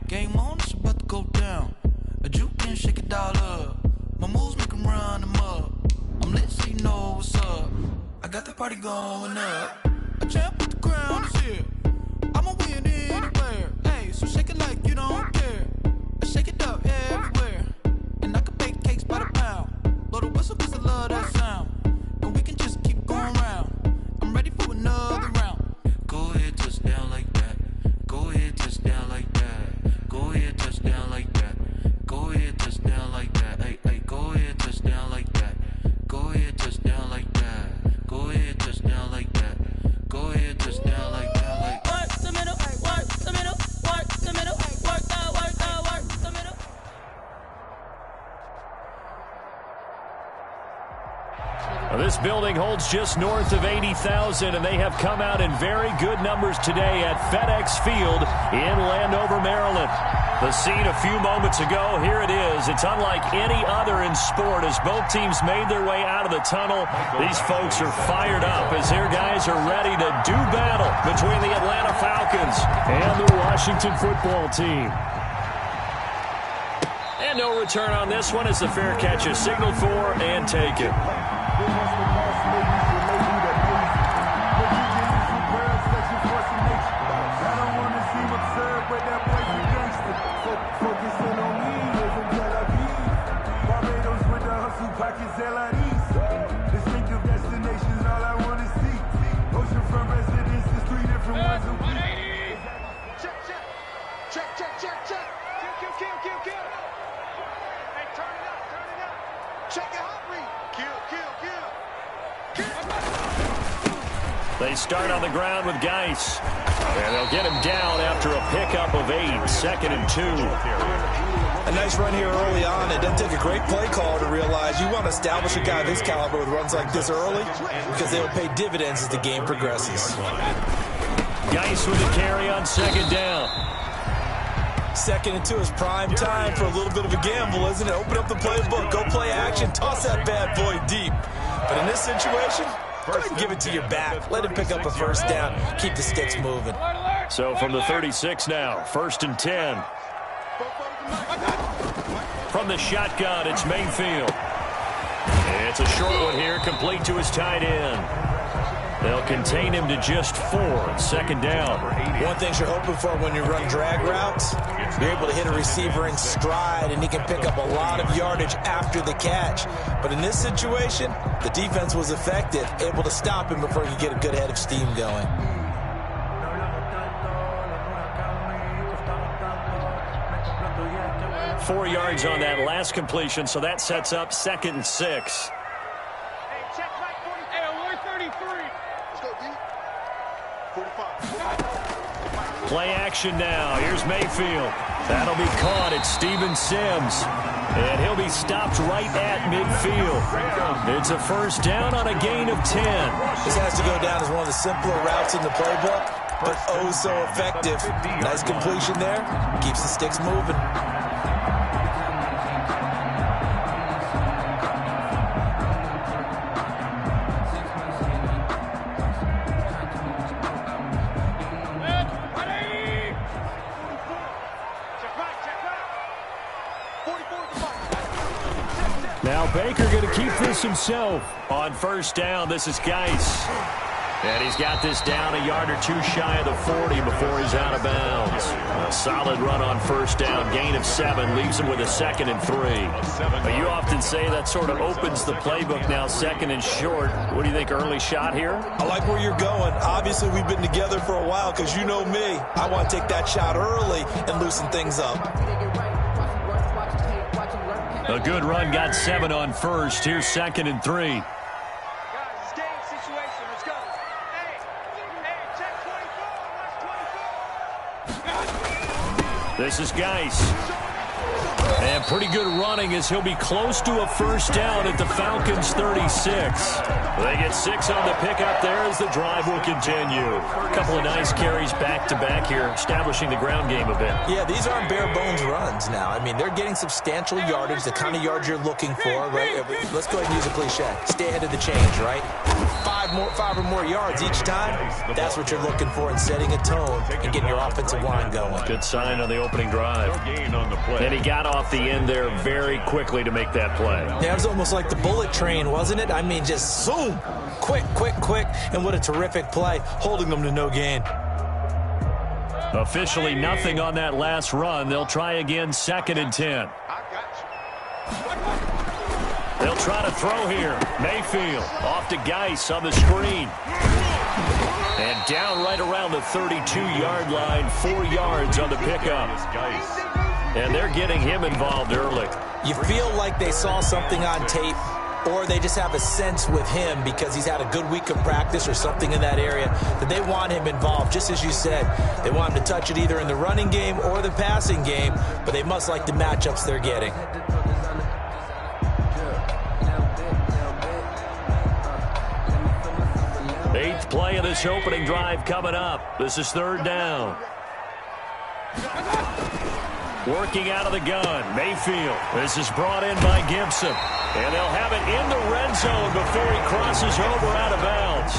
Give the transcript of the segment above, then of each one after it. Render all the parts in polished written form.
Game on, it's about to go down. A juke and shake it all up. My moves make them run them up. I'm lit so you know what's up. I got the party going up. A champ with the crown is here. I'ma win anywhere. Hey, so shake it like you don't care. I shake it up everywhere. And I can bake cakes by the pound. Blow the whistle cause I love that sound. And we can just keep going round. I'm ready for another round. Go ahead, touch down like that. Go ahead, touch down like that. Go ahead, touch down like that. Go ahead, touch down like that. Hey, hey, go ahead, touch down like that. Go ahead, touch down like that. Go ahead, touch down like that. Go ahead, touch down like that. Like work the middle, work the middle, work the middle, work the middle. Well, this building holds just north of 80,000, and they have come out in very good numbers today at FedEx Field in Landover, Maryland. The scene a few moments ago, here it is. It's unlike any other in sport as both teams made their way out of the tunnel. These folks are fired up as their guys are ready to do battle between the Atlanta Falcons and the Washington football team. And no return on this one as the fair catch is signaled for and taken. They start on the ground with Geis. And they'll get him down after a pickup of 8, 2nd and 2. A nice run here early on. It doesn't take a great play caller to realize you want to establish a guy of his caliber with runs like this early because they will pay dividends as the game progresses. Geis with a carry on 2nd down. 2nd and 2 is prime time for a little bit of a gamble, isn't it? Open up the playbook, go play action, toss that bad boy deep. But in this situation, go ahead and give it to your back. Let him pick up a first down. Keep the sticks moving. So from the 36 now, 1st and 10. From the shotgun, it's Mayfield. It's a short one here, complete to his tight end. They'll contain him to just 4, 2nd down. One thing you're hoping for when you run drag routes, you're able to hit a receiver in stride, and he can pick up a lot of yardage after the catch. But in this situation, the defense was effective, able to stop him before he could get a good head of steam going. Four yards on that last completion, so that sets up 2nd and 6. Play action now. Here's Mayfield. That'll be caught at Steven Sims. And he'll be stopped right at midfield. It's a first down on a gain of 10. This has to go down as one of the simpler routes in the playbook, but oh so effective. Nice completion there. Keeps the sticks moving. Now Baker going to keep this himself. On first down, this is Geis. And he's got this down a yard or 2 shy of the 40 before he's out of bounds. A solid run on first down. Gain of 7 leaves him with a 2nd and 3. But you often say that sort of opens the playbook now, 2nd and short. What do you think, early shot here? I like where you're going. Obviously, we've been together for a while because you know me. I want to take that shot early and loosen things up. A good run, got 7 on first. Here's 2nd and 3. This is Geis. And pretty good running as he'll be close to a first down at the Falcons' 36. They get 6 on the pickup there as the drive will continue. A couple of nice carries back-to-back here, establishing the ground game a bit. Yeah, these aren't bare-bones runs now. I mean, they're getting substantial yardage, the kind of yards you're looking for, right? Let's go ahead and use a cliche. Stay ahead of the change, right? 5 or more yards each time. That's what you're looking for in setting a tone and getting your offensive line going. Good sign on the opening drive. And he got off the end there very quickly to make that play. Yeah, it was almost like the bullet train, wasn't it? I mean, just zoom. Quick. And what a terrific play, holding them to no gain. Officially nothing on that last run. They'll try again, 2nd and 10. They'll try to throw here. Mayfield off to Geis on the screen. And down right around the 32-yard line, 4 yards on the pickup. And they're getting him involved early. You feel like they saw something on tape, or they just have a sense with him because he's had a good week of practice or something in that area that they want him involved. Just as you said, they want him to touch it either in the running game or the passing game, but they must like the matchups they're getting. Eighth play of this opening drive coming up. This is 3rd down. Working out of the gun, Mayfield. This is brought in by Gibson. And they'll have it in the red zone before he crosses over out of bounds.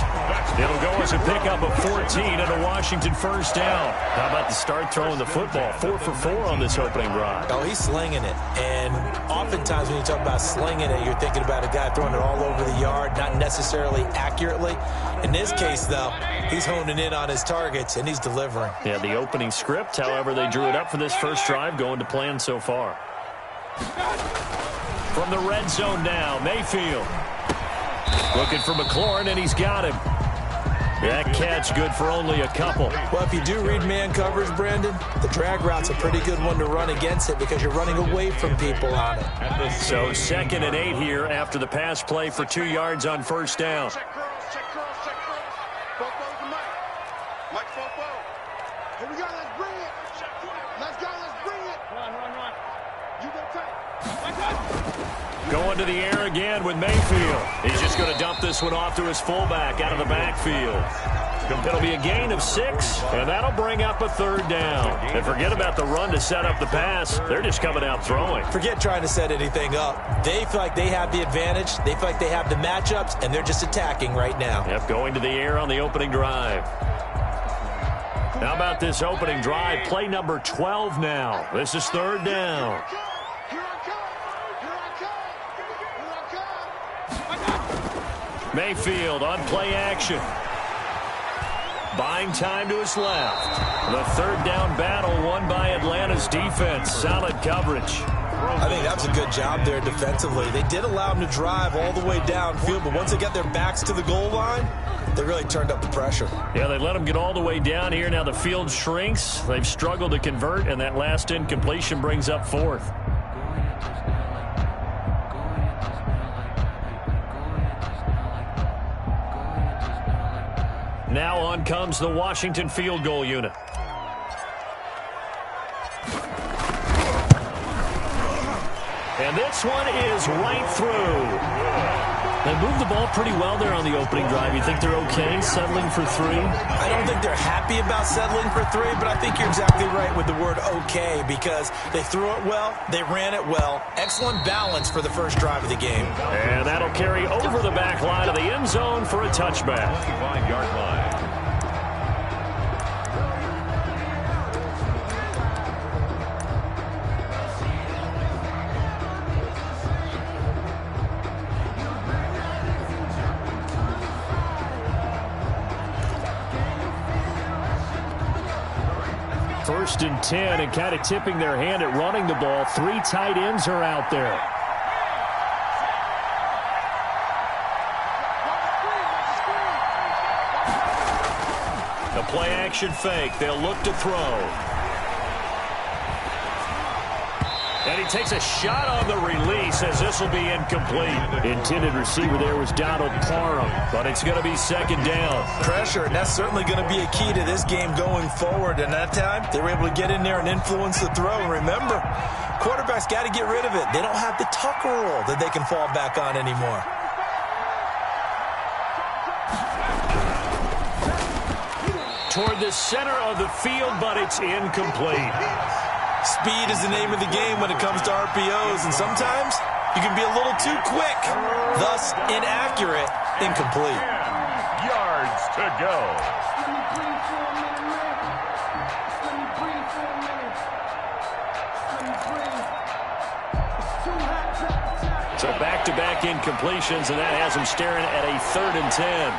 It'll go as a pickup of 14 and a Washington first down. How about the start throwing the football? 4 for 4 on this opening drive. Oh, he's slinging it. And oftentimes when you talk about slinging it, you're thinking about a guy throwing it all over the yard, not necessarily accurately. In this case, though, he's honing in on his targets, and he's delivering. Yeah, the opening script, however, they drew it up for this first drive, going to plan so far. From the red zone now, Mayfield. Looking for McLaurin, and he's got him. That catch good for only a couple. Well, if you do read man coverage, Brandon, the drag route's a pretty good one to run against it because you're running away from people on it. So 2nd and 8 here after the pass play for 2 yards on first down. Going to the air again with Mayfield. He's just going to dump this one off to his fullback out of the backfield. It'll be a gain of 6, and that'll bring up a 3rd down. And forget about the run to set up the pass. They're just coming out throwing. Forget trying to set anything up. They feel like they have the advantage. They feel like they have the matchups, and they're just attacking right now. Yep, going to the air on the opening drive. How about this opening drive? Play number 12 now. This is 3rd down. Mayfield on play action. Buying time to his left. The 3rd down battle won by Atlanta's defense. Solid coverage. I think that was a good job there defensively. They did allow them to drive all the way downfield, but once they got their backs to the goal line, they really turned up the pressure. Yeah, they let them get all the way down here. Now the field shrinks. They've struggled to convert, and that last incompletion brings up 4th. Now on comes the Washington field goal unit. And this one is right through. They moved the ball pretty well there on the opening drive. You think they're okay settling for 3? I don't think they're happy about settling for 3, but I think you're exactly right with the word okay because they threw it well, they ran it well. Excellent balance for the first drive of the game. And that'll carry over the back line of the end zone for a touchback. 25-yard line. First and 10, and kind of tipping their hand at running the ball. 3 tight ends are out there. A play-action fake. They'll look to throw. And he takes a shot on the release as this will be incomplete. Intended receiver there was Donald Parham, but it's going to be second down. Pressure, and that's certainly going to be a key to this game going forward. And that time, they were able to get in there and influence the throw. And remember, quarterbacks got to get rid of it. They don't have the Tucker rule that they can fall back on anymore. Toward the center of the field, but it's incomplete. Speed is the name of the game when it comes to RPOs, and sometimes you can be a little too quick, thus inaccurate, incomplete. Yards to go. So back-to-back incompletions, and that has him staring at a 3rd and 10.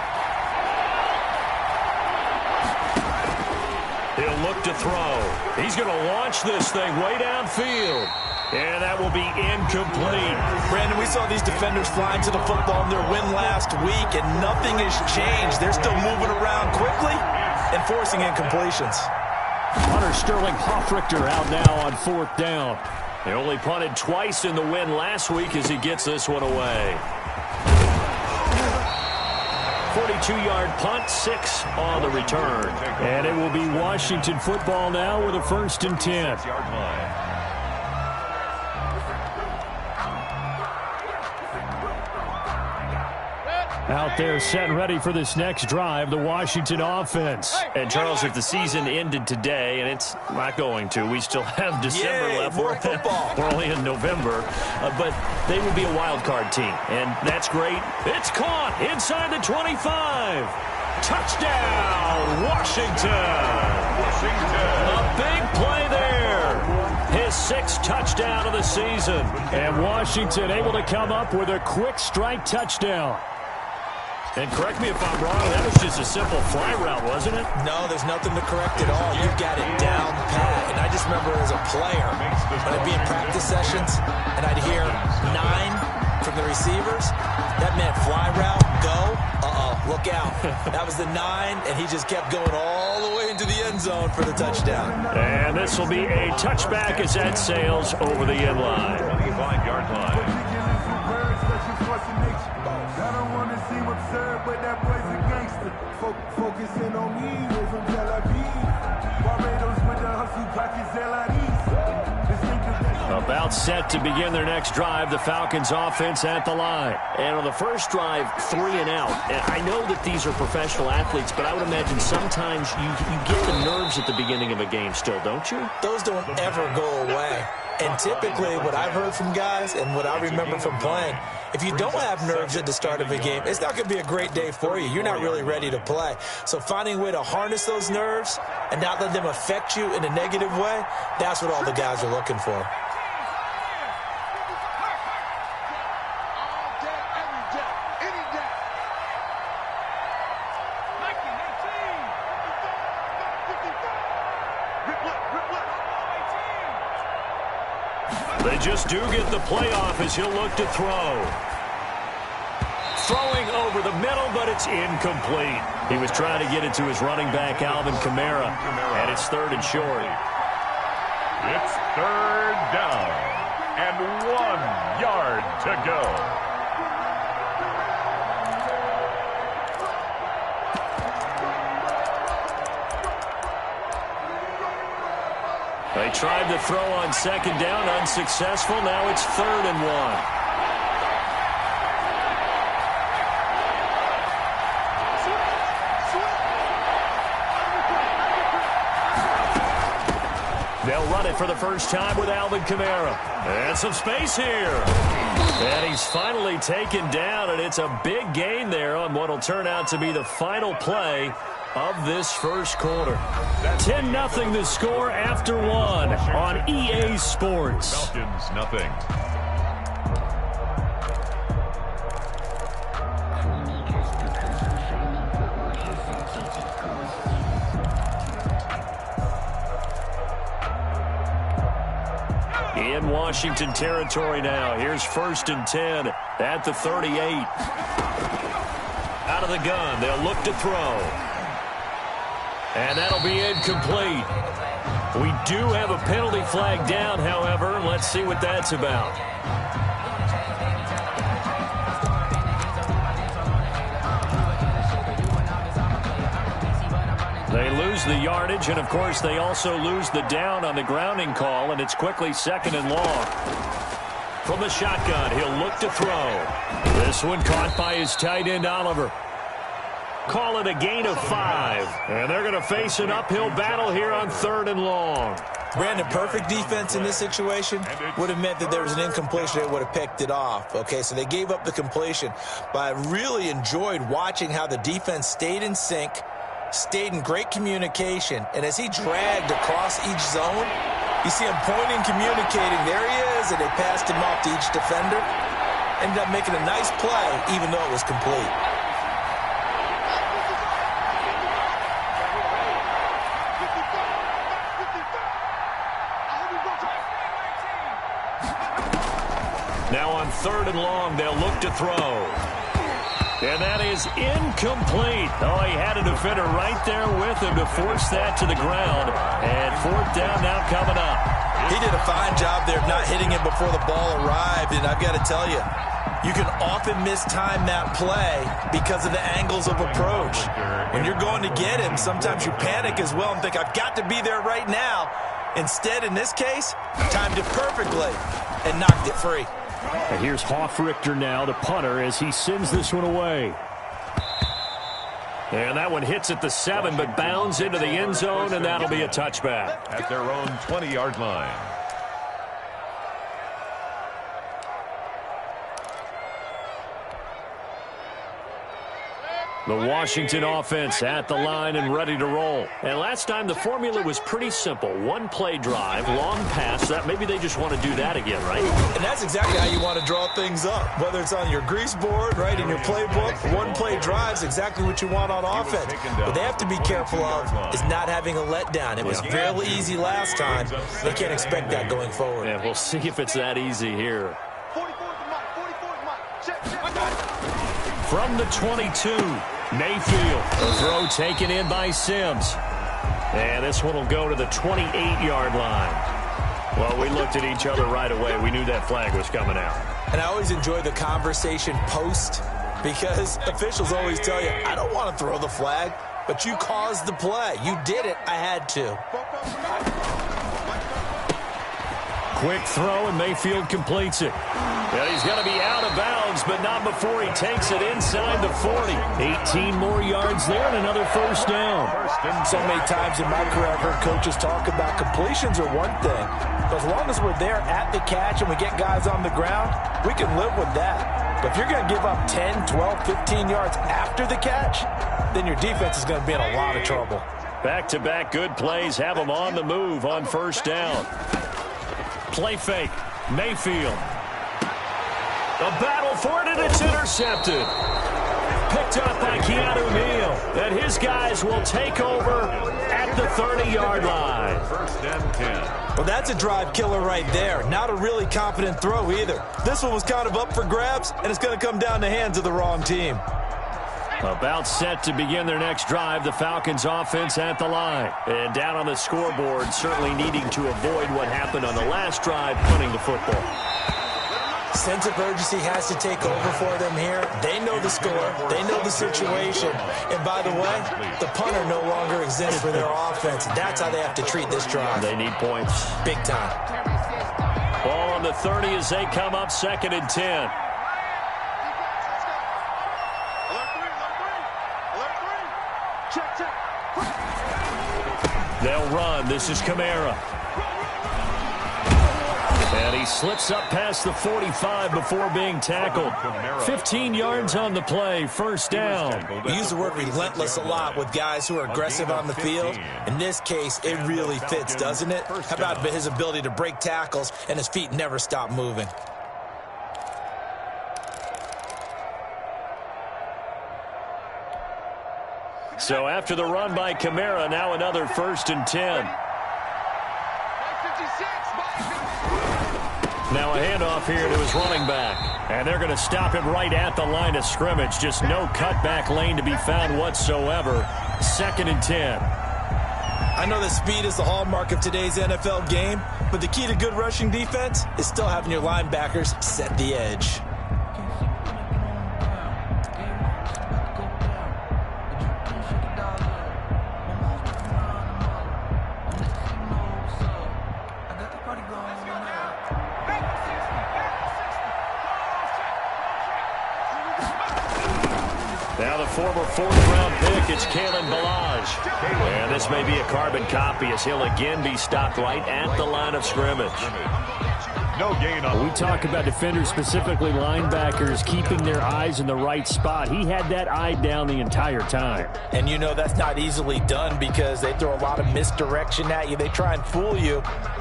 He'll look to throw. He's going to launch this thing way downfield. And that will be incomplete. Brandon, we saw these defenders flying to the football in their win last week, and nothing has changed. They're still moving around quickly and forcing incompletions. Hunter Sterling Hoffrichter out now on 4th down. They only punted twice in the win last week as he gets this one away. 42-yard punt, 6 on the return. And it will be Washington football now with a 1st and 10. Out there set and ready for this next drive, the Washington offense. And, Charles, if the season ended today, and it's not going to, we still have December left. More football. We're only in November. But they would be a wild card team, and that's great. It's caught inside the 25. Touchdown, Washington. A big play there. His 6th touchdown of the season. And Washington able to come up with a quick strike touchdown. And correct me if I'm wrong, that was just a simple fly route, wasn't it? No, there's nothing to correct at all. You've got it down pat. And I just remember as a player, when I'd be in practice sessions, and I'd hear 9 from the receivers, that meant fly route, go, look out. That was the 9, and he just kept going all the way into the end zone for the touchdown. And this will be a touchback as that sails over the end line. 25-yard line. I don't want to seem absurd, but that boy's a gangster. Focusing on me, way from Tel Aviv. Barbados with the hustle pockets, About set to begin their next drive, the Falcons offense at the line. And on the first drive, 3 and out. And I know that these are professional athletes, but I would imagine sometimes you get the nerves at the beginning of a game still, don't you? Those don't ever go away. And typically what I've heard from guys and what I remember from playing, if you don't have nerves at the start of a game, it's not going to be a great day for you. You're not really ready to play. So finding a way to harness those nerves and not let them affect you in a negative way, that's what all the guys are looking for. They just do get the playoff as he'll look to throw. Throwing over the middle, but it's incomplete. He was trying to get it to his running back, Alvin Kamara, and it's 3rd and short. It's 3rd down and 1 yard to go. They tried to throw on 2nd down, unsuccessful. Now it's 3rd and 1. They'll run it for the first time with Alvin Kamara. And some space here. And he's finally taken down, and it's a big gain there on what will turn out to be the final play of this first quarter. 10-0 the score after 1 on EA Sports. Falcons, nothing. In Washington territory now. Here's 1st and 10 at the 38. Out of the gun, they'll look to throw. And that'll be incomplete. We do have a penalty flag down, however. Let's see what that's about. They lose the yardage, and, of course, they also lose the down on the grounding call, and it's quickly 2nd and long. From the shotgun, he'll look to throw. This one caught by his tight end, Oliver. Call it a gain of 5, and they're going to face an uphill battle here on 3rd and long. Brandon, perfect defense in this situation would have meant that there was an incompletion. They would have picked it off. Okay, so they gave up the completion. But I really enjoyed watching how the defense stayed in sync, stayed in great communication, and as he dragged across each zone, you see him pointing, communicating. There he is, and they passed him off to each defender. Ended up making a nice play, even though it was complete. Now on 3rd and long, they'll look to throw. And that is incomplete. Oh, he had a defender right there with him to force that to the ground. And 4th down now coming up. He did a fine job there of not hitting it before the ball arrived. And I've got to tell you, you can often mistime that play because of the angles of approach. When you're going to get him, sometimes you panic as well and think, I've got to be there right now. Instead, in this case, timed it perfectly and knocked it free. And here's Hoffrichter now, the punter, as he sends this one away. And that one hits at the 7, but bounds into the end zone, and that'll be a touchback. At their own 20-yard line. The Washington offense at the line and ready to roll. And last time the formula was pretty simple. One play drive, long pass. That maybe they just want to do that again, right? And that's exactly how you want to draw things up. Whether it's on your grease board, right, in your playbook, one play drive is exactly what you want on offense. What they have to be careful of is not having a letdown. It was fairly easy last time. They can't expect that going forward. And we'll see if it's that easy here. From the 22, Mayfield. A throw taken in by Sims. And this one will go to the 28-yard line. Well, we looked at each other right away. We knew that flag was coming out. And I always enjoy the conversation post because officials always tell you, I don't want to throw the flag, but you caused the play. You did it. I had to. Quick throw, and Mayfield completes it. Well, he's going to be out of bounds, but not before he takes it inside the 40. 18 more yards there and another 1st down. So many times in my career, I've heard coaches talk about completions are one thing. But as long as we're there at the catch and we get guys on the ground, we can live with that. But if you're going to give up 10, 12, 15 yards after the catch, then your defense is going to be in a lot of trouble. Back-to-back good plays have them on the move on 1st down. Play fake. Mayfield. A battle for it, and it's intercepted. Picked up by Keanu Neal. And his guys will take over at the 30-yard line. 1st and 10. Well, that's a drive killer right there. Not a really confident throw either. This one was kind of up for grabs, and it's going to come down the hands of the wrong team. About set to begin their next drive, the Falcons offense at the line. And down on the scoreboard, certainly needing to avoid what happened on the last drive, punting the football. Sense of urgency has to take over for them here. They know the score. They know the situation. And by the way, the punter no longer exists for their offense. That's how they have to treat this drive. They need points. Big time. Ball on the 30 as they come up 2nd and 10. They'll run. This is Kamara. And he slips up past the 45 before being tackled. 15 yards on the play, 1st down. We use the word relentless a lot with guys who are aggressive on the field. In this case, it really fits, doesn't it? How about his ability to break tackles and his feet never stop moving? So after the run by Kamara, now another 1st and 10. Now a handoff here to his running back. And they're going to stop him right at the line of scrimmage. Just no cutback lane to be found whatsoever. 2nd and 10. I know that speed is the hallmark of today's NFL game, but the key to good rushing defense is still having your linebackers set the edge. Now the former fourth-round pick, it's Kalen Ballage. And this may be a carbon copy as he'll again be stopped right at the line of scrimmage. No gain on. We talk about defenders, specifically linebackers, keeping their eyes in the right spot. He had that eye down the entire time. And you know that's not easily done because they throw a lot of misdirection at you. They try and fool you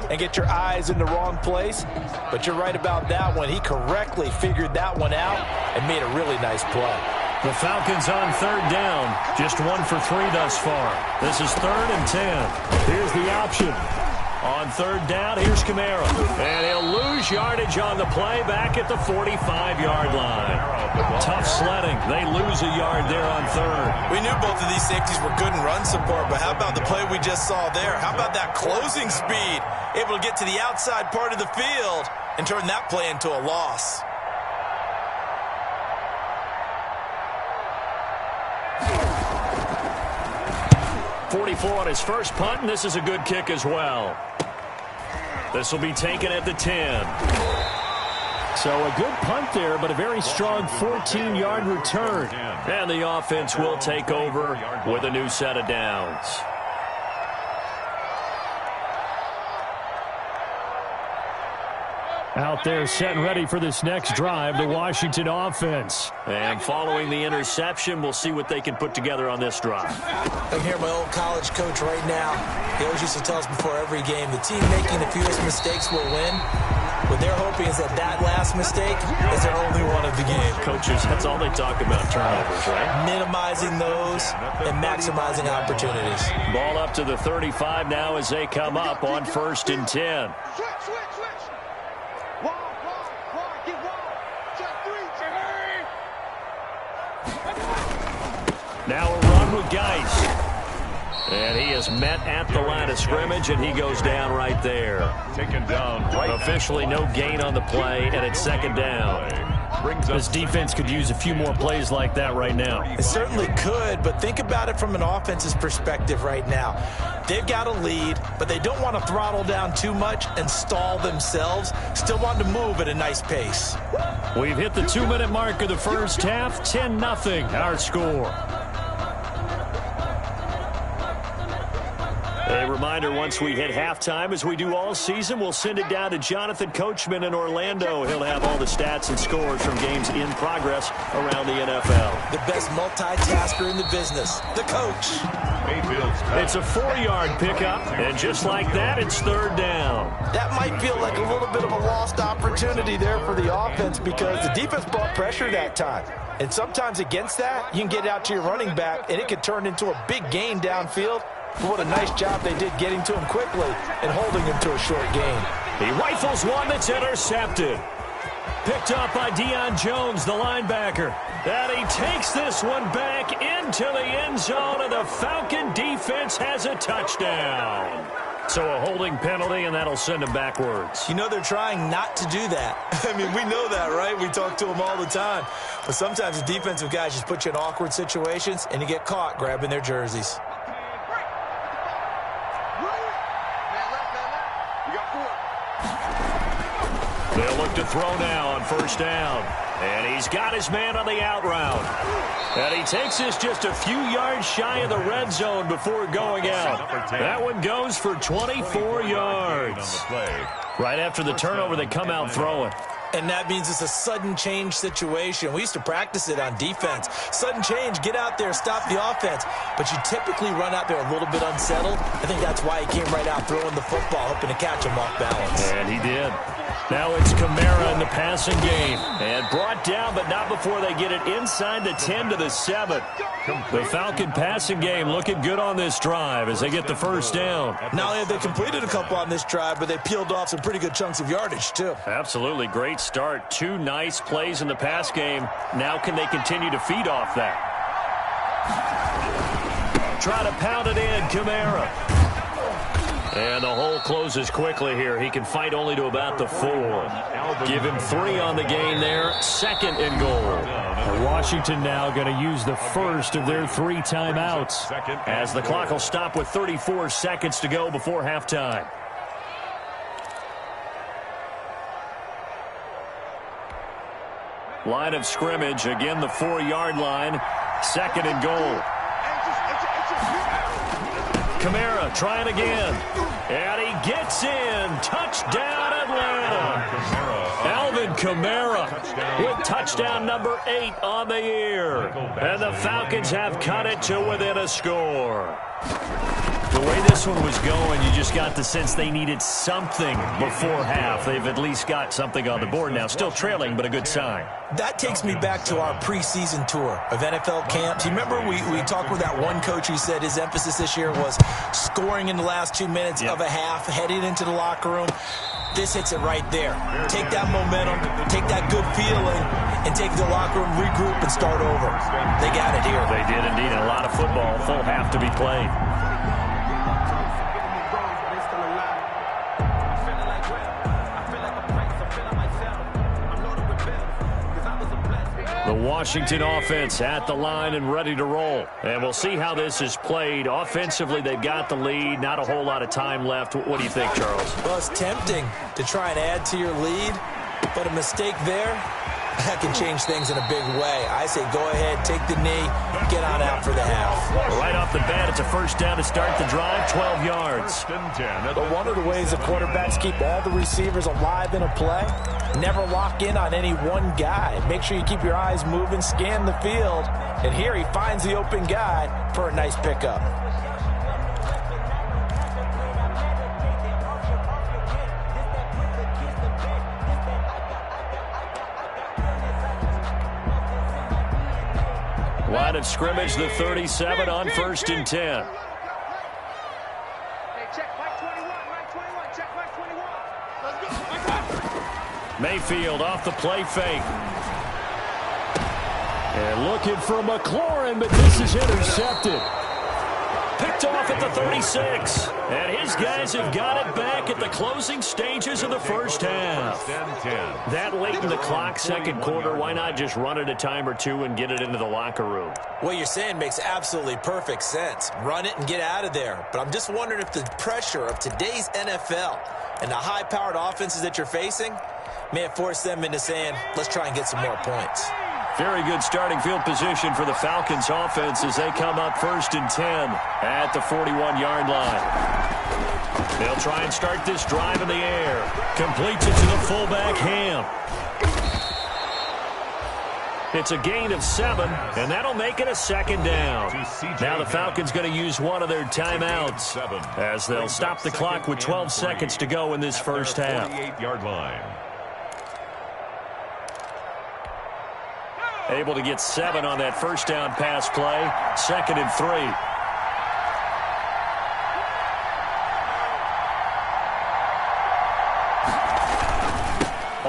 and get your eyes in the wrong place. But you're right about that one. He correctly figured that one out and made a really nice play. The Falcons on third down. Just 1 for 3 thus far. This is 3rd and 10. Here's the option. On third down, here's Kamara. And he'll lose yardage on the play back at the 45-yard line. Tough sledding. They lose a yard there on third. We knew both of these safeties were good in run support, but how about the play we just saw there? How about that closing speed? Able to get to the outside part of the field and turn that play into a loss. .44 on his first punt, and this is a good kick as well. This will be taken at the 10. So a good punt there, but a very strong 14-yard return. And the offense will take over with a new set of downs. Out there set and ready for this next drive, the Washington offense. And following the interception, we'll see what they can put together on this drive. I hear my old college coach right now. He always used to tell us before every game, the team making the fewest mistakes will win. What they're hoping is that that last mistake is their only one of the game. Coaches, that's all they talk about, turnovers, right? Minimizing those and maximizing opportunities. Ball up to the 35 now as they come up on 1st and 10. Now a run with Geis. And he is met at the line of scrimmage, and he goes down right there. Taken down right. Officially no gain on the play, and it's 2nd down. This defense could use a few more plays like that right now. It certainly could, but think about it from an offense's perspective right now. They've got a lead, but they don't want to throttle down too much and stall themselves. Still want to move at a nice pace. We've hit the 2-minute mark of the first half. 10-0 our score. A reminder, once we hit halftime, as we do all season, we'll send it down to Jonathan Coachman in Orlando. He'll have all the stats and scores from games in progress around the NFL. The best multitasker in the business, the coach. It's a 4-yard pickup, and just like that, it's 3rd down. That might feel like a little bit of a lost opportunity there for the offense because the defense brought pressure that time. And sometimes against that, you can get out to your running back, and it can turn into a big gain downfield. What a nice job they did getting to him quickly and holding him to a short gain. He rifles one that's intercepted. Picked up by Deion Jones, the linebacker. And he takes this one back into the end zone, and the Falcon defense has a touchdown. So a holding penalty, and that'll send him backwards. You know they're trying not to do that. I mean, we know that, right? We talk to them all the time. But sometimes the defensive guys just put you in awkward situations, and you get caught grabbing their jerseys. They'll look to throw now on 1st down. And he's got his man on the out route. And he takes this just a few yards shy of the red zone before going out. That one goes for 24 yards. Right after the turnover, they come out throwing. And that means it's a sudden change situation. We used to practice it on defense. Sudden change, get out there, stop the offense. But you typically run out there a little bit unsettled. I think that's why he came right out throwing the football, hoping to catch him off balance. And he did. Now it's Kamara in the passing game. And brought down, but not before they get it inside the 10 to the 7. The Falcon passing game looking good on this drive as they get the 1st down. Not only have they completed a couple on this drive, but they peeled off some pretty good chunks of yardage, too. Absolutely. Great start. 2 nice plays in the pass game. Now can they continue to feed off that? Try to pound it in, Kamara. And the hole closes quickly here. He can fight only to about the 4. Give him 3 on the game there. 2nd and goal. And Washington now going to use the first of their 3 timeouts. As the clock will stop with 34 seconds to go before halftime. Line of scrimmage, again the 4-yard line. 2nd and goal. Kamara trying again. And he gets in. Touchdown, Atlanta. Alvin Kamara with touchdown number 8 on the year. And the Falcons have cut it to within a score. The way this one was going, you just got the sense they needed something before half. They've at least got something on the board now. Still trailing, but a good sign. That takes me back to our preseason tour of NFL camps. You remember we talked with that one coach who said his emphasis this year was scoring in the last 2 minutes of a half, heading into the locker room. This hits it right there. Take that momentum, take that good feeling, and take the locker room, regroup, and start over. They got it here. They did indeed. And a lot of football, full half to be played. The Washington offense at the line and ready to roll. And we'll see how this is played. Offensively, they've got the lead. Not a whole lot of time left. What do you think, Charles? Well, it's tempting to try and add to your lead, but a mistake there, that can change things in a big way. I say go ahead, take the knee, get on out for the half. Right off the bat, it's a first down to start the drive, 12 yards. But one of the ways the quarterbacks keep all the receivers alive in a play, never lock in on any one guy. Make sure you keep your eyes moving, scan the field, and here he finds the open guy for a nice pickup. Line of scrimmage, the 37 on 1st and 10. Mayfield off the play fake. And looking for McLaurin, but this is intercepted. Picked off at the 36. And his guys have got it back at the closing stages of the first half. That late in the clock, 2nd quarter, why not just run it a time or two and get it into the locker room? What you're saying makes absolutely perfect sense. Run it and get out of there. But I'm just wondering if the pressure of today's NFL and the high-powered offenses that you're facing may have forced them into saying, let's try and get some more points. Very good starting field position for the Falcons offense as they come up 1st and 10 at the 41-yard line. They'll try and start this drive in the air. Completes it to the fullback, Ham. It's a gain of 7, and that'll make it a 2nd down. Now the Falcons going to use one of their timeouts as they'll stop the clock with 12 seconds to go in this first half. 48-yard line. Able to get 7 on that first down pass play. 2nd and 3.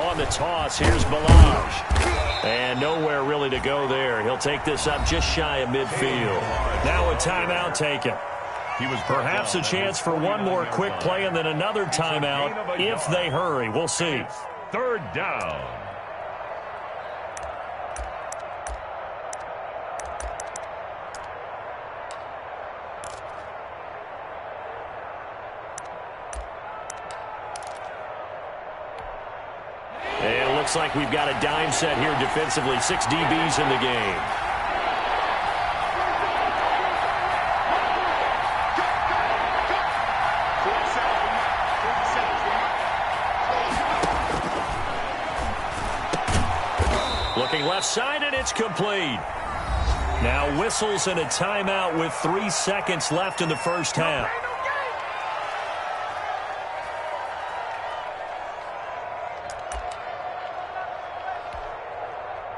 On the toss, here's Balaj. And nowhere really to go there. He'll take this up just shy of midfield. Now a timeout taken. Perhaps a chance for one more quick play and then another timeout if they hurry. We'll see. 3rd down. Looks like we've got a dime set here defensively. 6 DBs in the game. Looking left side, and it's complete. Now whistles and a timeout with 3 seconds left in the first half.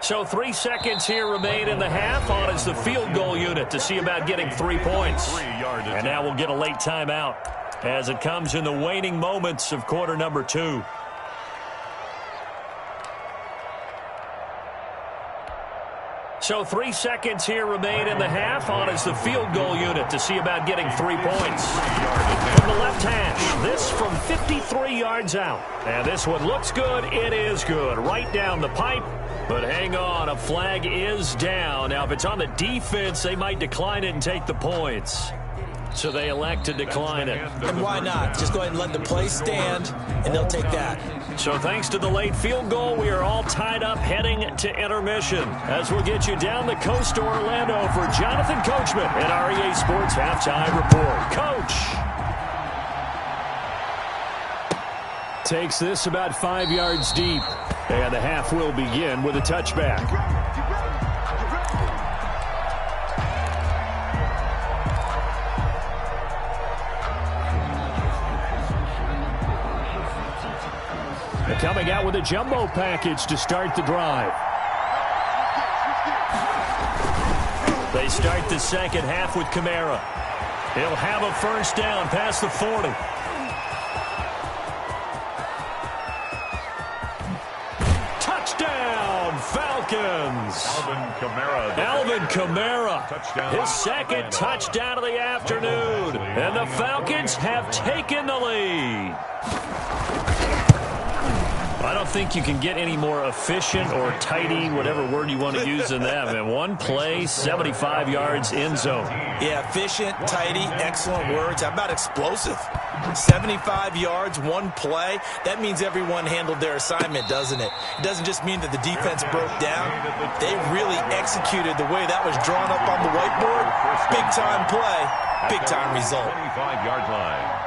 So 3 seconds here remain in the half. On is the field goal unit to see about getting 3 points. And now we'll get a late timeout as it comes in the waning moments of quarter number 2. So 3 seconds here remain in the half. On is the field goal unit to see about getting 3 points. From the left hash, 53 yards out. And this one looks good. It is good. Right down the pipe. But hang on, a flag is down. Now, if it's on the defense, they might decline it and take the points. So they elect to decline it. And why not? Just go ahead and let the play stand, and they'll take that. So thanks to the late field goal, we are all tied up heading to intermission. As we'll get you down the coast to Orlando for Jonathan Coachman at REA Sports Halftime Report. Coach! Takes this about 5 yards deep. And the half will begin with a touchback. Coming out with a jumbo package to start the drive. They start the second half with Kamara. He'll have a first down past the 40. Touchdown, Falcons. Alvin Kamara. Touchdown. His second touchdown of the afternoon. And the Falcons have taken the lead. I don't think you can get any more efficient or tidy, whatever word you want to use in that. And one play, 75 yards end zone. Yeah, efficient, tidy, excellent words. How about explosive? 75 yards, one play. That means everyone handled their assignment, doesn't it? It doesn't just mean that the defense broke down. They really executed the way that was drawn up on the whiteboard. Big-time play, big-time result. 25-yard line.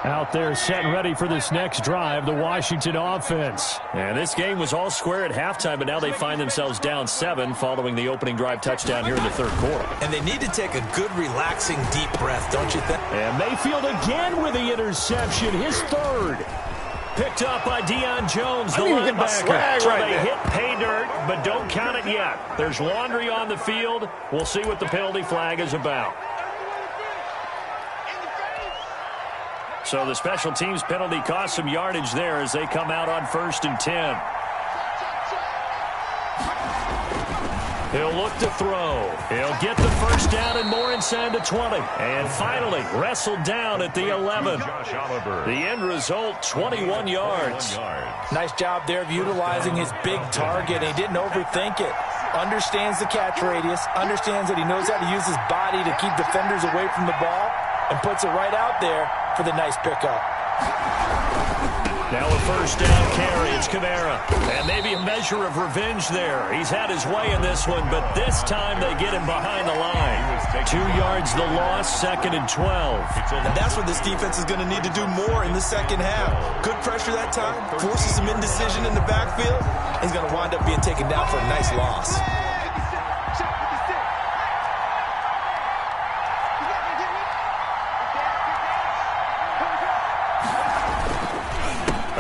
Out there set and ready for this next drive, the Washington offense. And this game was all square at halftime, but now they find themselves down 7 following the opening drive touchdown here in the third quarter. And they need to take a good, relaxing, deep breath, don't you think? And Mayfield again with the interception, his third. Picked up by Deion Jones, the linebacker. So they hit pay dirt, but don't count it yet. There's laundry on the field. We'll see what the penalty flag is about. So the special teams penalty cost some yardage there as they come out on 1st and 10. He'll look to throw. He'll get the first down and more inside the 20. And finally, wrestled down at the 11. The end result, 21 yards. Nice job there of utilizing his big target. He didn't overthink it. Understands the catch radius. Understands that he knows how to use his body to keep defenders away from the ball. And puts it right out there for the nice pickup. Now a first down carry. It's Kamara. And maybe a measure of revenge there. He's had his way in this one, but this time they get him behind the line. 2 yards the loss, 2nd and 12. And that's what this defense is going to need to do more in the second half. Good pressure that time. Forces some indecision in the backfield. He's going to wind up being taken down for a nice loss.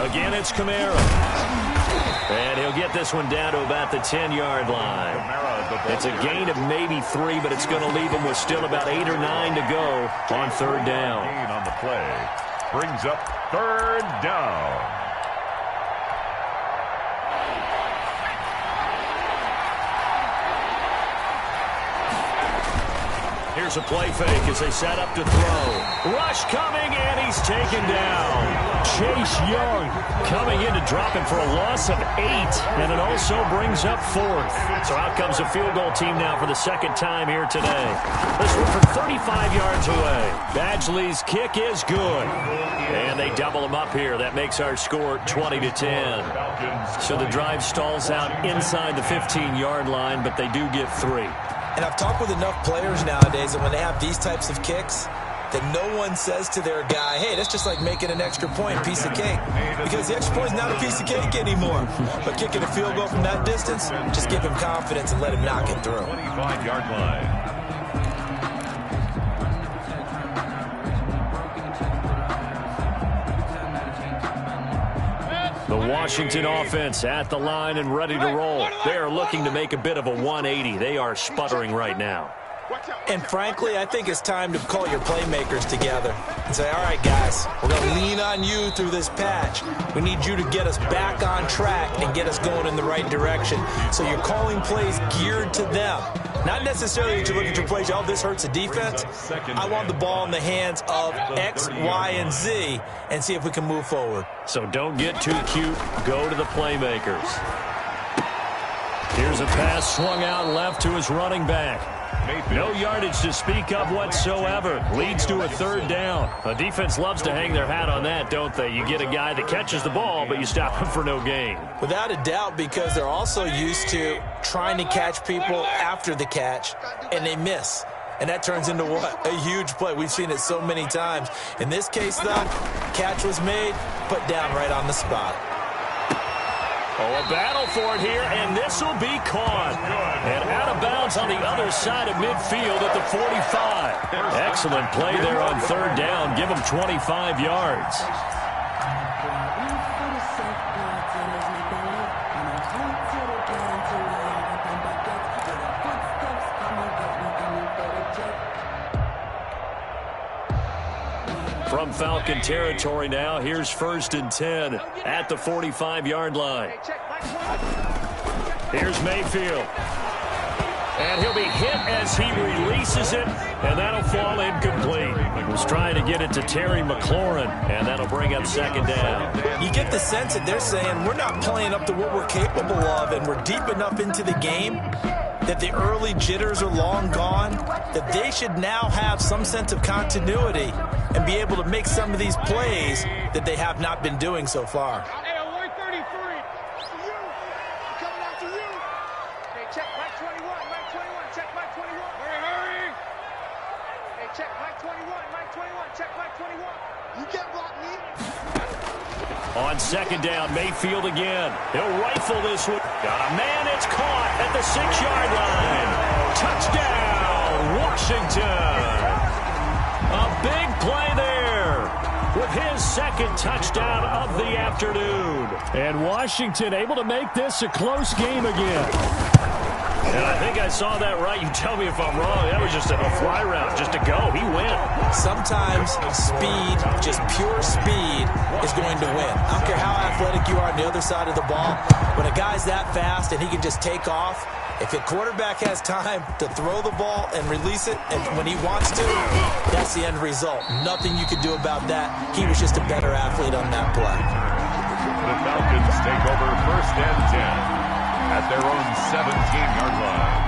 Again, it's Kamara. And he'll get this one down to about the 10-yard line. It's a gain of maybe 3, but it's going to leave him with still about 8 or 9 to go on 3rd down. On the play brings up 3rd down. Here's a play fake as they set up to throw. Rush coming, and he's taken down. Chase Young coming in to drop him for a loss of 8, and it also brings up 4th. So out comes a field goal team now for the second time here today. This one from 35 yards away. Badgley's kick is good. And they double him up here. That makes our score 20-10. So the drive stalls out inside the 15-yard line, but they do get 3. And I've talked with enough players nowadays that when they have these types of kicks, that no one says to their guy, hey, that's just like making an extra point, piece of cake. Because the extra point is not a piece of cake anymore. But kicking a field goal from that distance, just give him confidence and let him knock it through. 25-yard line. The Washington offense at the line and ready to roll. They are looking to make a bit of a 180. They are sputtering right now. And frankly, I think it's time to call your playmakers together and say, all right, guys, we're going to lean on you through this patch. We need you to get us back on track and get us going in the right direction. So you're calling plays geared to them. Not necessarily that you're looking for plays, oh, this hurts the defense. I want the ball in the hands of X, Y, and Z and see if we can move forward. So don't get too cute. Go to the playmakers. Here's a pass swung out left to his running back. No yardage to speak of whatsoever. Leads to a third down. A defense loves to hang their hat on that, don't they? You get a guy that catches the ball, but you stop him for no gain. Without a doubt, because they're also used to trying to catch people after the catch, and they miss. And that turns into what? A huge play. We've seen it so many times. In this case, though, catch was made, put down right on the spot. Oh, a battle for it here, and this will be caught. And out of bounds on the other side of midfield at the 45. Excellent play there on third down. Give them 25 yards. From Falcon territory now, here's 1st and 10 at the 45-yard line. Here's Mayfield. And he'll be hit as he releases it, and that'll fall incomplete. He was trying to get it to Terry McLaurin, and that'll bring up 2nd down. You get the sense that they're saying we're not playing up to what we're capable of, and we're deep enough into the game that the early jitters are long gone, that they should now have some sense of continuity and be able to make some of these plays that they have not been doing so far. Hey, alert 33. For you. I'm coming after you. Hey, check Mike 21. Mike 21. Check Mike 21. Hurry. Hey, check Mike 21. Mike 21. Check Mike 21. You can't block me. On 2nd down, Mayfield again. He'll rifle this one. Got a man, it's caught at the 6-yard line. Touchdown, Washington. A big play there with his 2nd touchdown of the afternoon. And Washington able to make this a close game again. And I think I saw that right. You tell me if I'm wrong. That was just a fly route, just to go. He went. Sometimes speed, just pure speed, is going to win. I don't care how athletic you are on the other side of the ball. When a guy's that fast and he can just take off, if a quarterback has time to throw the ball and release it and when he wants to, that's the end result. Nothing you could do about that. He was just a better athlete on that play. The Falcons take over 1st and 10 at their own 17-yard line.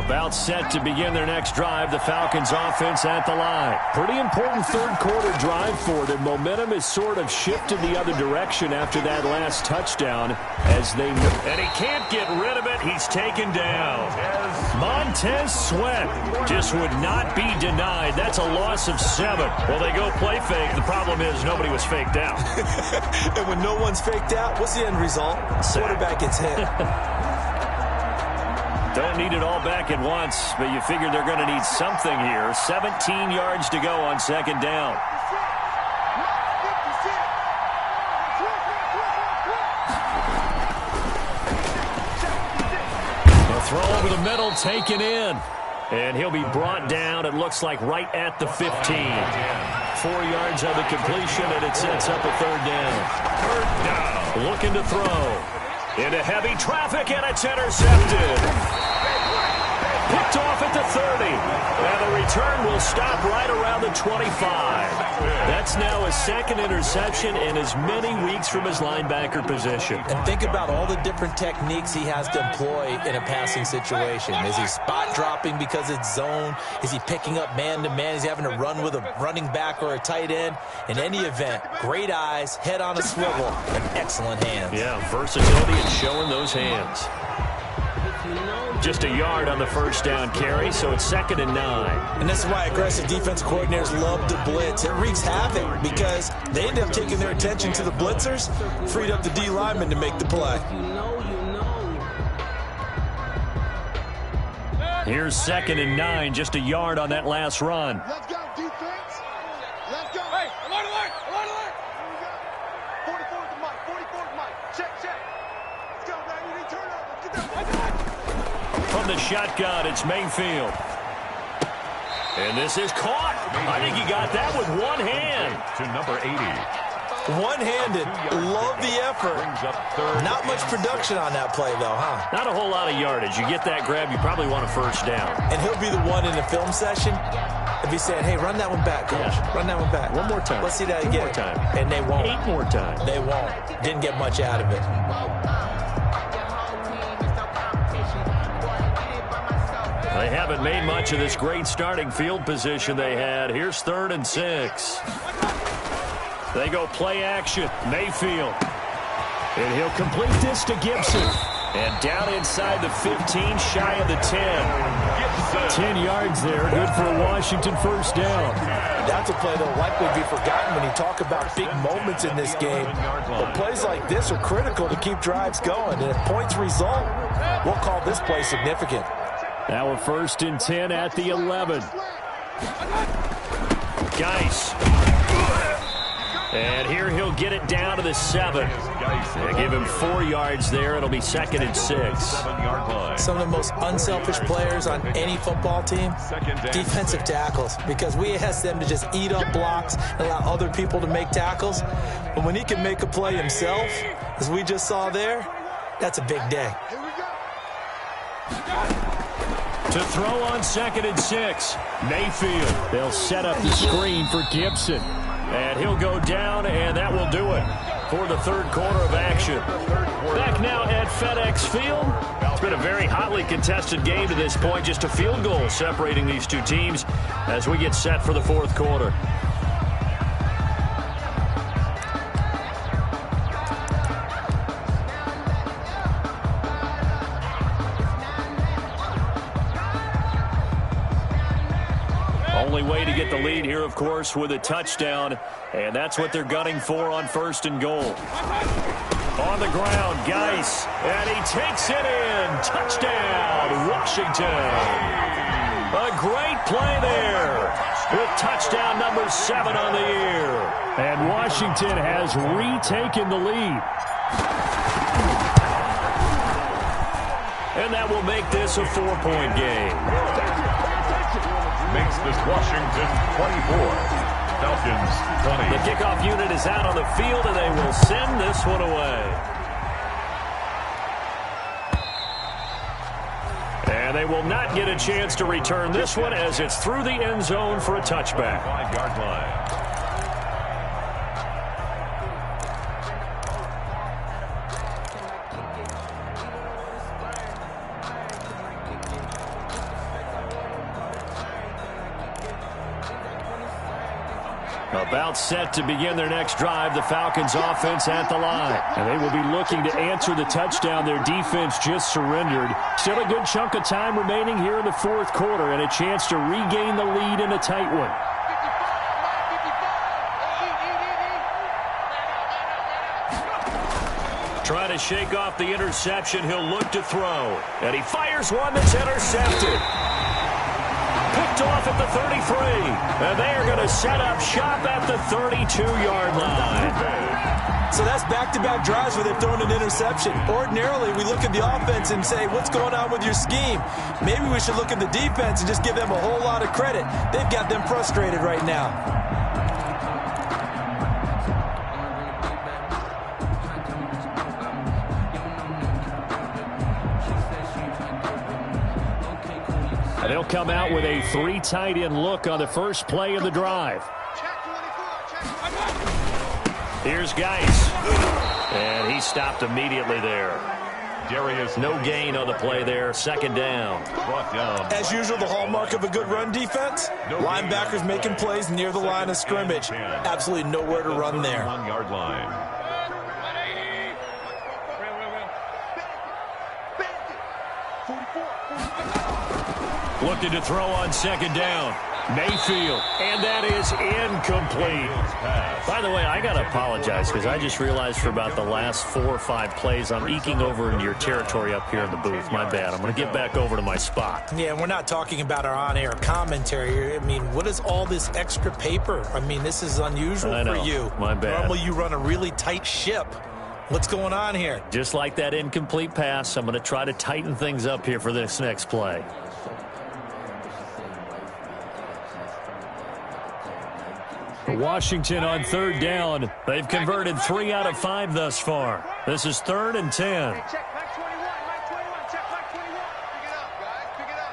About set to begin their next drive, the Falcons offense at the line. Pretty important third-quarter drive for them. Momentum has sort of shifted the other direction after that last touchdown. And he can't get rid of it. He's taken down. Montez Sweat just would not be denied. That's a loss of 7. Well, they go play fake. The problem is nobody was faked out. And when no one's faked out, what's the end result? Quarterback gets hit. Don't need it all back at once, but you figure they're going to need something here. 17 yards to go on 2nd down. A throw over the middle, taken in. And he'll be brought down, it looks like, right at the 15. 4 yards on the completion, and it sets up a 3rd down. 3rd down. Looking to throw. Into heavy traffic, and it's intercepted. Picked off at the 30. And the return will stop right around the 25. That's now his 2nd interception in as many weeks from his linebacker position. And think about all the different techniques he has to employ in a passing situation. Is he spot dropping because it's zone? Is he picking up man-to-man? Is he having to run with a running back or a tight end? In any event, great eyes, head on a swivel, and excellent hands. Yeah, versatility and showing those hands. Just a yard on the 1st down carry, so it's 2nd and 9. And this is why aggressive defense coordinators love to blitz. It wreaks havoc because they end up taking their attention to the blitzers, freed up the D lineman to make the play. Here's 2nd and 9, just a yard on that last run. Let's go, defense. Let's go. Hey, alert, alert, alert, alert. Here we go. 44 to Mike, 44 to Mike. Check. Let's go, man. You need to turn up. Let's get that. From the shotgun, it's Mayfield. And this is caught. I think he got that with one hand. To number 80. One-handed. Love the effort. Not much production on that play, though, huh? Not a whole lot of yardage. You get that grab, you probably want a first down. And he'll be the one in the film session if he's saying, hey, run that one back, coach. Yeah. Run that one back. One more time. Let's see that Two again. more time. And they won't. 8 more times. They won't. Didn't get much out of it. They haven't made much of this great starting field position they had. Here's 3rd and 6. They go play action. Mayfield. And he'll complete this to Gibson. And down inside the 15, shy of the 10. 10 yards there. Good for a Washington first down. That's a play that'll likely be forgotten when you talk about big moments in this game. But plays like this are critical to keep drives going. And if points result, we'll call this play significant. Now a 1st and 10 at the 11. Geis. And here he'll get it down to the 7. They give him 4 yards there. It'll be 2nd and 6. Some of the most unselfish players on any football team, defensive tackles, because we ask them to just eat up blocks and allow other people to make tackles. But when he can make a play himself, as we just saw there, that's a big day. To throw on 2nd and 6. Mayfield. They'll set up the screen for Gibson. And he'll go down, and that will do it for the 3rd quarter of action. Back now at FedEx Field. It's been a very hotly contested game to this point. Just a field goal separating these two teams as we get set for the 4th quarter. Only way to get the lead here, of course, with a touchdown, and that's what they're gunning for on 1st and goal. On the ground, Geis, and he takes it in. Touchdown, Washington. A great play there with touchdown number 7 on the year. And Washington has retaken the lead. And that will make this a 4-point game. Makes this Washington 24, Falcons 20. The kickoff unit is out on the field, and they will send this one away. And they will not get a chance to return this one as it's through the end zone for a touchback. 5-yard line. About set to begin their next drive, the Falcons offense at the line. And they will be looking to answer the touchdown their defense just surrendered. Still a good chunk of time remaining here in the 4th quarter and a chance to regain the lead in a tight one. Trying to shake off the interception, he'll look to throw. And he fires one that's intercepted. Picked off at the 33. And they are going to set up shop at the 32-yard line. So that's back-to-back drives where they've thrown an interception. Ordinarily, we look at the offense and say, what's going on with your scheme? Maybe we should look at the defense and just give them a whole lot of credit. They've got them frustrated right now. They'll come out with a 3 tight end look on the first play of the drive. Here's Geis. And he stopped immediately there. Darius, no gain on the play there. 2nd down. Brought down. As usual, the hallmark of a good run defense, linebackers making plays near the line of scrimmage. Absolutely nowhere to run there. 1-yard line. Looking to throw on 2nd down. Mayfield, and that is incomplete. By the way, I got to apologize because I just realized for about the last 4 or 5 plays, I'm eking over into your territory up here in the booth. My bad. I'm going to get back over to my spot. Yeah, we're not talking about our on-air commentary here. I mean, what is all this extra paper? I mean, this is unusual for you. My bad. Normally you run a really tight ship. What's going on here? Just like that incomplete pass, I'm going to try to tighten things up here for this next play. Washington on third down. They've converted 3 out of 5 thus far. This is 3rd and 10. Hey, check Mike 21, Mike 21, check Mike 21. Pick it up, guys, pick it up.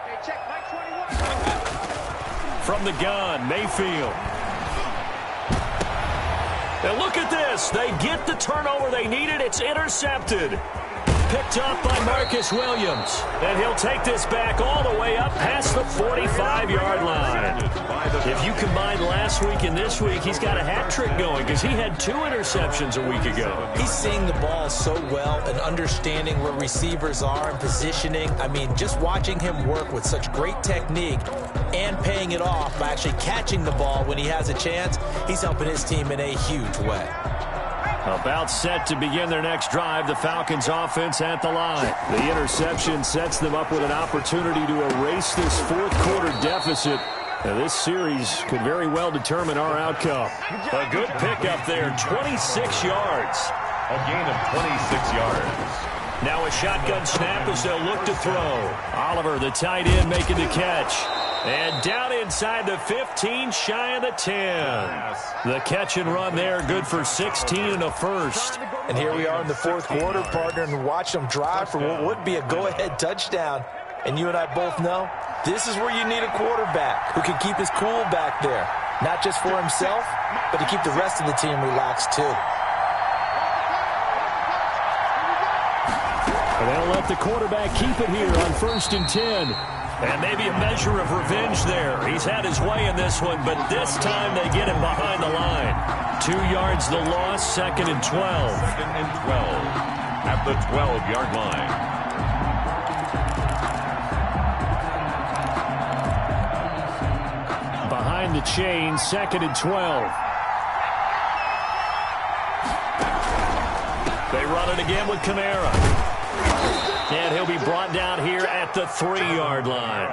Hey, check Mike 21. From the gun, Mayfield. And look at this. They get the turnover they needed. It's intercepted. Picked up by Marcus Williams. And he'll take this back all the way up past the 45-yard line. If you combine last week and this week, he's got a hat trick going because he had 2 interceptions a week ago. He's seeing the ball so well and understanding where receivers are and positioning. I mean, just watching him work with such great technique and paying it off by actually catching the ball when he has a chance, he's helping his team in a huge way. About set to begin their next drive, the Falcons offense at the line. The interception sets them up with an opportunity to erase this fourth-quarter deficit. Now, this series could very well determine our outcome. A good pickup there, 26 yards. A gain of 26 yards. Now a shotgun snap as they'll look to throw. Oliver, the tight end, making the catch. And down inside the 15, shy of the 10. The catch and run there, good for 16 and a first. And here we are in the fourth quarter, partner, and watch them drive for what would be a go-ahead touchdown. And you and I both know this is where you need a quarterback who can keep his cool back there. Not just for himself, but to keep the rest of the team relaxed too. And they'll let the quarterback keep it here on 1st and 10. And maybe a measure of revenge there. He's had his way in this one, but this time they get him behind the line. 2 yards the loss, 2nd and 12. 2nd and 12 at the 12-yard line. Behind the chain, 2nd and 12. They run it again with Kamara. And he'll be brought down here at the 3-yard line.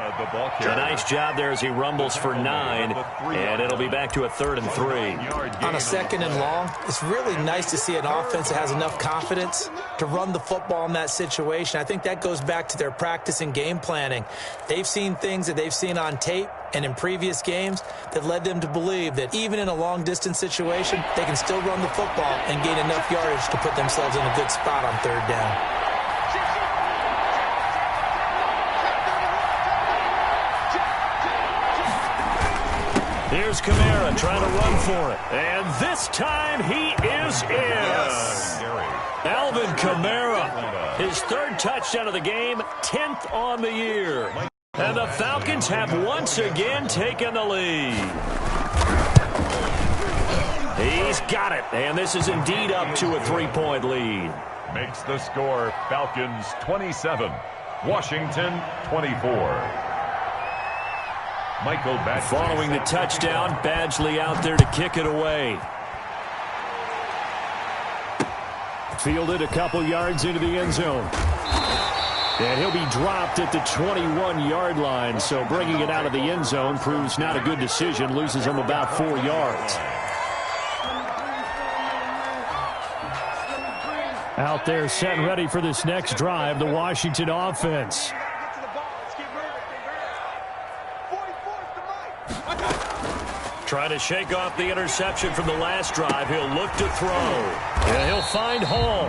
A nice job there as he rumbles for 9, and it'll be back to a 3rd and 3. On a 2nd and long, it's really nice to see an offense that has enough confidence to run the football in that situation. I think that goes back to their practice and game planning. They've seen things that they've seen on tape and in previous games that led them to believe that even in a long-distance situation, they can still run the football and gain enough yardage to put themselves in a good spot on 3rd down. Here's Kamara trying to run for it. And this time he is in. Yes. Alvin Kamara, his 3rd touchdown of the game, 10th on the year. And the Falcons have once again taken the lead. He's got it. And this is indeed up to a 3-point lead. Makes the score Falcons 27, Washington 24. Michael Badgley. Following the touchdown, Badgley out there to kick it away. Fielded a couple yards into the end zone. And he'll be dropped at the 21-yard line, so bringing it out of the end zone proves not a good decision, loses him about 4 yards. Out there set and ready for this next drive, the Washington offense. Trying to shake off the interception from the last drive. He'll look to throw. And he'll find Hall.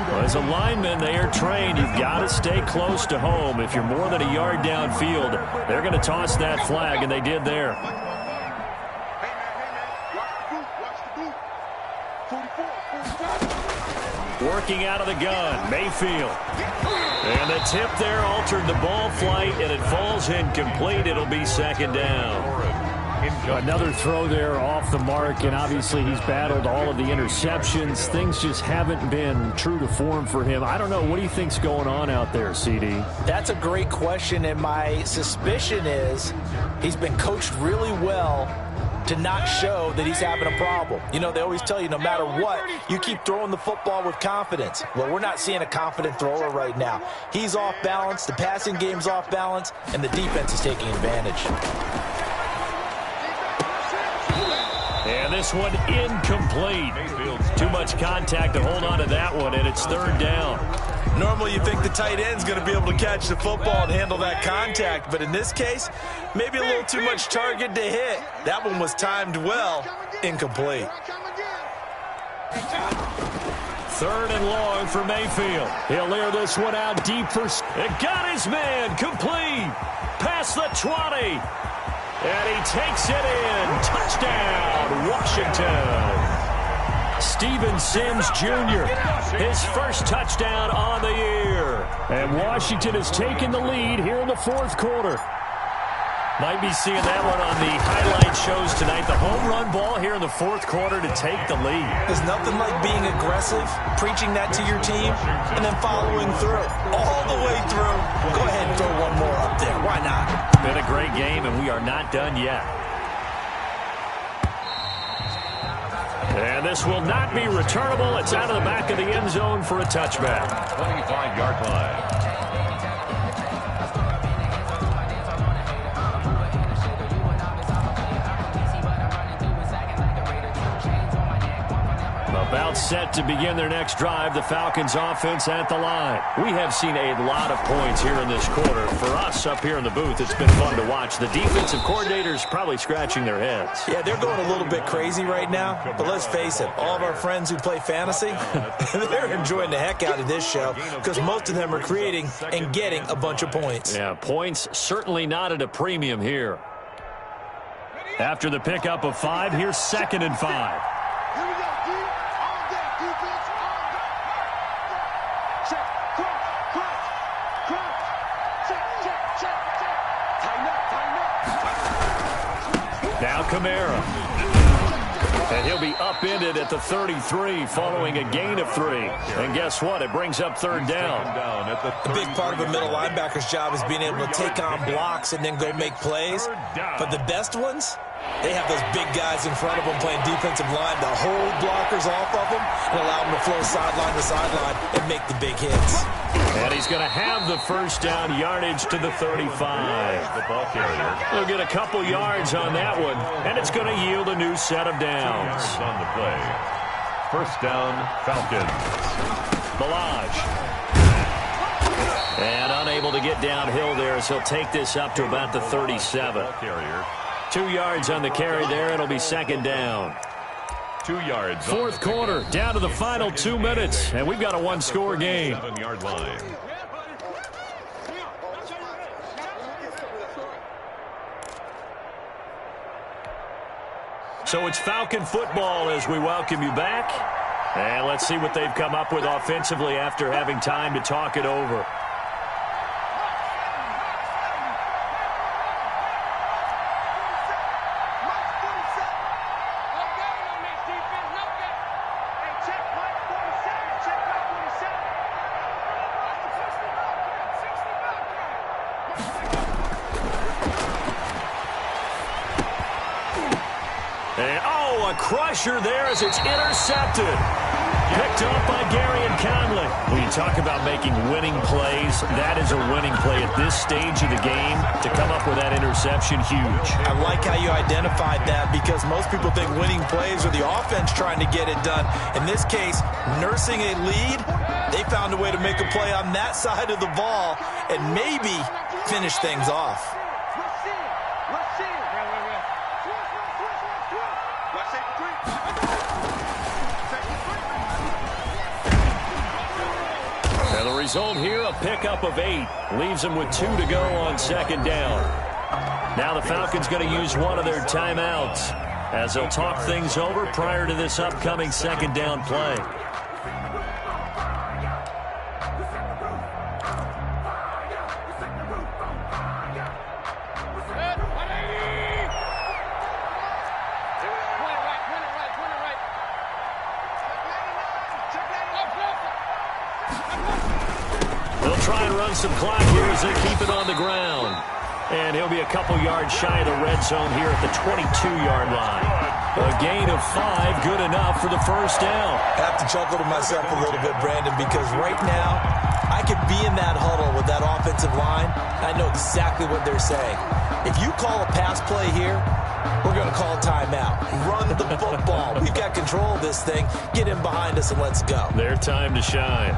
Well, as a lineman, they are trained. You've got to stay close to home. If you're more than a yard downfield, they're going to toss that flag, and they did there. Working out of the gun, Mayfield. And the tip there altered the ball flight, and it falls incomplete. It'll be 2nd down. Another throw there off the mark, and obviously he's battled all of the interceptions. Things just haven't been true to form for him. I don't know. What do you think's going on out there, CD? That's a great question, and my suspicion is he's been coached really well to not show that he's having a problem. You know, they always tell you no matter what, you keep throwing the football with confidence. Well, we're not seeing a confident thrower right now. He's off balance, the passing game's off balance, and the defense is taking advantage. And this one incomplete. Too much contact to hold on to that one, and it's 3rd down. Normally you think the tight end's going to be able to catch the football and handle that contact, but in this case, maybe a little too much target to hit. That one was timed well, incomplete. 3rd and long for Mayfield. He'll air this one out deep for... It got his man complete. Past the 20. And he takes it in. Touchdown, Washington. Steven Sims Jr., his first touchdown on the year. And Washington has taken the lead here in the 4th quarter. Might be seeing that one on the highlight shows tonight. The home run ball here in the 4th quarter to take the lead. There's nothing like being aggressive, preaching that to your team, and then following through. All the way through. Go ahead and throw one more up there. Why not? Been a great game, and we are not done yet. And this will not be returnable. It's out of the back of the end zone for a touchback. 25-yard line. About set to begin their next drive, the Falcons offense at the line. We have seen a lot of points here in this quarter. For us up here in the booth, it's been fun to watch. The defensive coordinators probably scratching their heads. Yeah, they're going a little bit crazy right now, but let's face it, all of our friends who play fantasy, they're enjoying the heck out of this show because most of them are creating and getting a bunch of points. Yeah, points certainly not at a premium here. After the pickup of 5, here's 2nd and 5. Now Kamara. And he'll be upended at the 33 following a gain of 3. And guess what? It brings up 3rd down. A big part of a middle linebacker's job is being able to take on blocks and then go make plays. But the best ones, they have those big guys in front of them playing defensive line to hold blockers off of them and allow them to flow sideline to sideline and make the big hits. And he's going to have the 1st down, yardage to the 35. The ball carrier. They'll get a couple yards on that one, and it's going to yield a new set of downs. On the play. 1st down, Falcons. Balaj. And unable to get downhill there, so he'll take this up to about the 37. Ball carrier. 2 yards on the carry there. It'll be 2nd down. 2 yards. 4th quarter, down to the final 2 minutes, and we've got a 1-score game. 7-yard line. So it's Falcon football as we welcome you back. And let's see what they've come up with offensively after having time to talk it over. Crusher there as it's intercepted. Picked up by Gary and Conley. When you talk about making winning plays, that is a winning play at this stage of the game. To come up with that interception, huge. I like how you identified that because most people think winning plays are the offense trying to get it done. In this case, nursing a lead, they found a way to make a play on that side of the ball and maybe finish things off. And the result here, a pickup of 8. Leaves them with 2 to go on 2nd down. Now the Falcons going to use one of their timeouts as they'll talk things over prior to this upcoming 2nd down play. Some clock here as they keep it on the ground. And he'll be a couple yards shy of the red zone here at the 22-yard line. A gain of 5, good enough for the 1st down. I have to chuckle to myself a little bit, Brandon, because right now I could be in that huddle with that offensive line. I know exactly what they're saying. If you call a pass play here, we're going to call a timeout. Run the football. We've got control of this thing. Get in behind us and let's go. Their time to shine.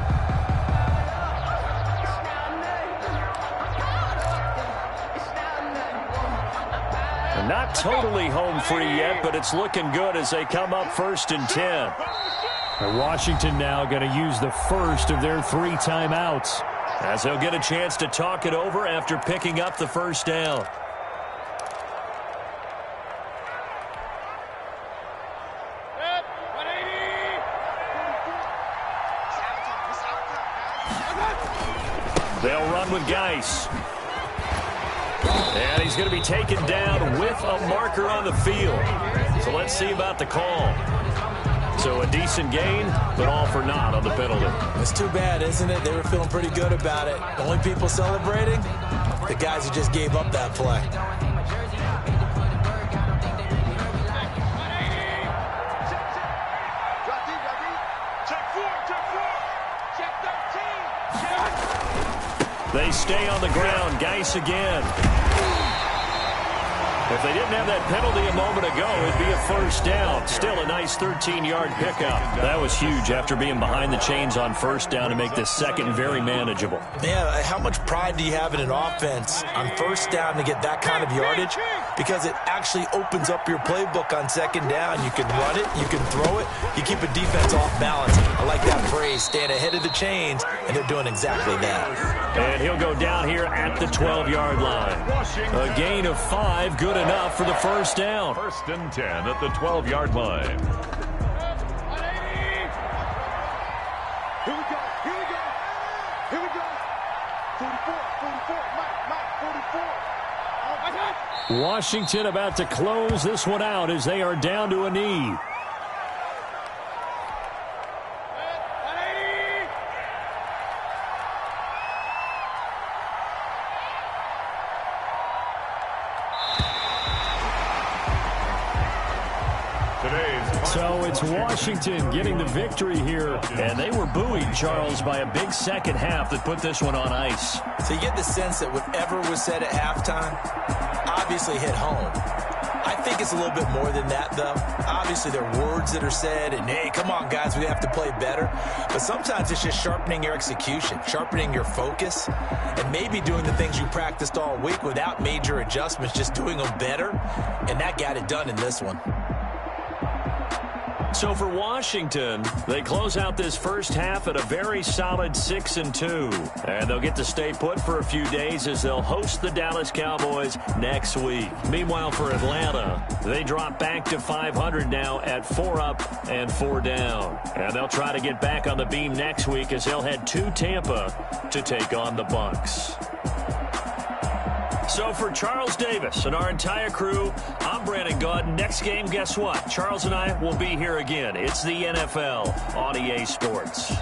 Not totally home free yet, but it's looking good as they come up 1st and 10. And Washington now going to use the first of their 3 timeouts, as they'll get a chance to talk it over after picking up the first down. They'll run with Geis. And he's going to be taken down with a marker on the field. So let's see about the call. So a decent gain, but all for naught on the penalty. It's too bad, isn't it? They were feeling pretty good about it. The only people celebrating? The guys who just gave up that play. They stay on the ground. Geis again. If they didn't have that penalty a moment ago, it'd be a first down. Still a nice 13-yard pickup. That was huge after being behind the chains on first down to make this second very manageable. Yeah, how much pride do you have in an offense on first down to get that kind of yardage? Because it actually opens up your playbook on second down. You can run it, you can throw it, you keep a defense off balance. I like that phrase, staying ahead of the chains, and they're doing exactly that. And he'll go down here at the 12-yard line. A gain of 5, good enough for the first down. 1st and 10 at the 12-yard line. Here we go. Here we go. Here we go. 44, Mike, 44. Washington about to close this one out as they are down to a knee. So it's Washington getting the victory here. And they were buoyed, Charles, by a big second half that put this one on ice. So you get the sense that whatever was said at halftime obviously hit home. I think it's a little bit more than that, though. Obviously, there are words that are said, and, hey, come on, guys, we have to play better. But sometimes it's just sharpening your execution, sharpening your focus, and maybe doing the things you practiced all week without major adjustments, just doing them better. And that got it done in this one. So for Washington, they close out this first half at a very solid 6-2. And they'll get to stay put for a few days as they'll host the Dallas Cowboys next week. Meanwhile, for Atlanta, they drop back to 500 now at 4 up and 4 down. And they'll try to get back on the beam next week as they'll head to Tampa to take on the Bucs. So for Charles Davis and our entire crew, I'm Brandon Gaudin. Next game, guess what? Charles and I will be here again. It's the NFL on EA Sports.